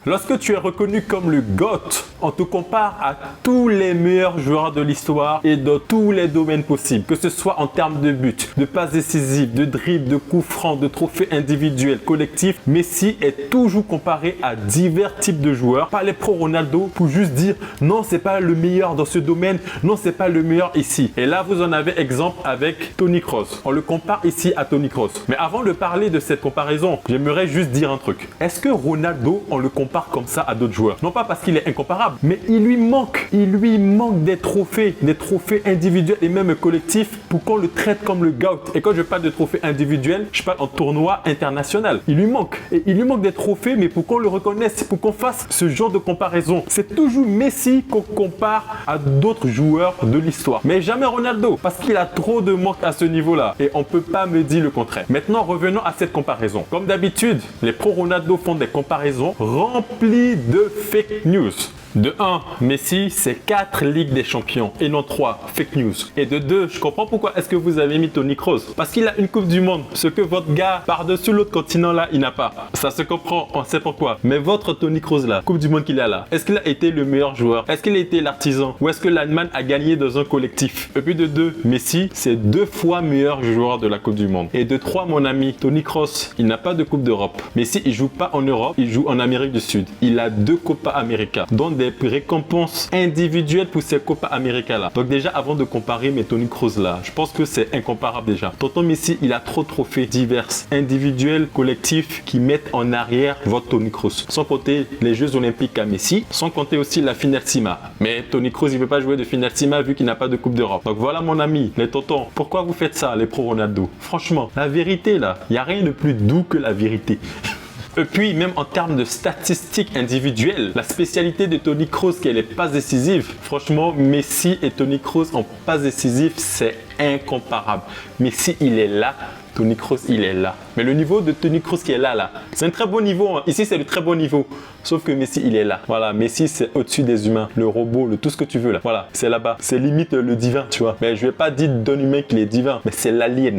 Lorsque tu es reconnu comme le GOAT, on te compare à tous les meilleurs joueurs de l'histoire et dans tous les domaines possibles, que ce soit en termes de buts, de passes décisives, de dribbles, de coups francs, de trophées individuels, collectifs. Messi est toujours comparé à divers types de joueurs, pas les pro Ronaldo, pour juste dire non, c'est pas le meilleur dans ce domaine, non, c'est pas le meilleur ici. Et là, vous en avez exemple avec Toni Kroos. On le compare ici à Toni Kroos. Mais avant de parler de cette comparaison, j'aimerais juste dire un truc. Est-ce que Ronaldo, on le compare comme ça à d'autres joueurs? Non pas parce qu'il est incomparable, mais il lui manque des trophées individuels et même collectifs pour qu'on le traite comme le GOAT. Et quand je parle de trophées individuels, je parle en tournoi international. Il lui manque. Et il lui manque des trophées, mais pour qu'on le reconnaisse, pour qu'on fasse ce genre de comparaison. C'est toujours Messi qu'on compare à d'autres joueurs de l'histoire. Mais jamais Ronaldo, parce qu'il a trop de manque à ce niveau-là. Et on ne peut pas me dire le contraire. Maintenant, revenons à cette comparaison. Comme d'habitude, les pro Ronaldo font des comparaisons remplies de fake news. De 1, Messi, c'est 4 Ligues des Champions et non 3, fake news. Et de 2, je comprends pourquoi est-ce que vous avez mis Toni Kroos. Parce qu'il a une Coupe du Monde, ce que votre gars par-dessus l'autre continent là, il n'a pas. Ça se comprend, on sait pourquoi. Mais votre Toni Kroos là, Coupe du Monde qu'il a là, est-ce qu'il a été le meilleur joueur? Est-ce qu'il a été l'artisan? Ou est-ce que l'Allemagne a gagné dans un collectif? Et puis de 2, Messi, c'est 2 fois meilleur joueur de la Coupe du Monde. Et de 3, mon ami, Toni Kroos, il n'a pas de Coupe d'Europe. Messi, il joue pas en Europe, il joue en Amérique du Sud. Il a 2 Copa América, dont des récompenses individuelles pour ces Copa América là. Donc déjà avant de comparer mes Toni Kroos là, je pense que c'est incomparable déjà. Tonton Messi, il a trop de trophées divers, individuels, collectifs qui mettent en arrière votre Toni Kroos. Sans compter les Jeux Olympiques à Messi, sans compter aussi la finalissima. Mais Toni Kroos, il ne veut pas jouer de finalissima vu qu'il n'a pas de Coupe d'Europe. Donc voilà mon ami, les tontons, pourquoi vous faites ça les pro Ronaldo? Franchement, la vérité là, il n'y a rien de plus doux que la vérité. Et puis, même en termes de statistiques individuelles, la spécialité de Toni Kroos, qui est les passes décisives, franchement, Messi et Toni Kroos en passes décisives, c'est incomparable. Messi, il est là. Toni Kroos, il est là. Mais le niveau de Toni Kroos qui est là, c'est un très bon niveau. Hein. Ici, c'est le très bon niveau. Sauf que Messi, il est là. Voilà, Messi, c'est au-dessus des humains. Le robot, le tout ce que tu veux là. Voilà, c'est là-bas. C'est limite le divin, tu vois. Mais je vais pas dire d'un humain qu'il est divin, mais c'est l'alien.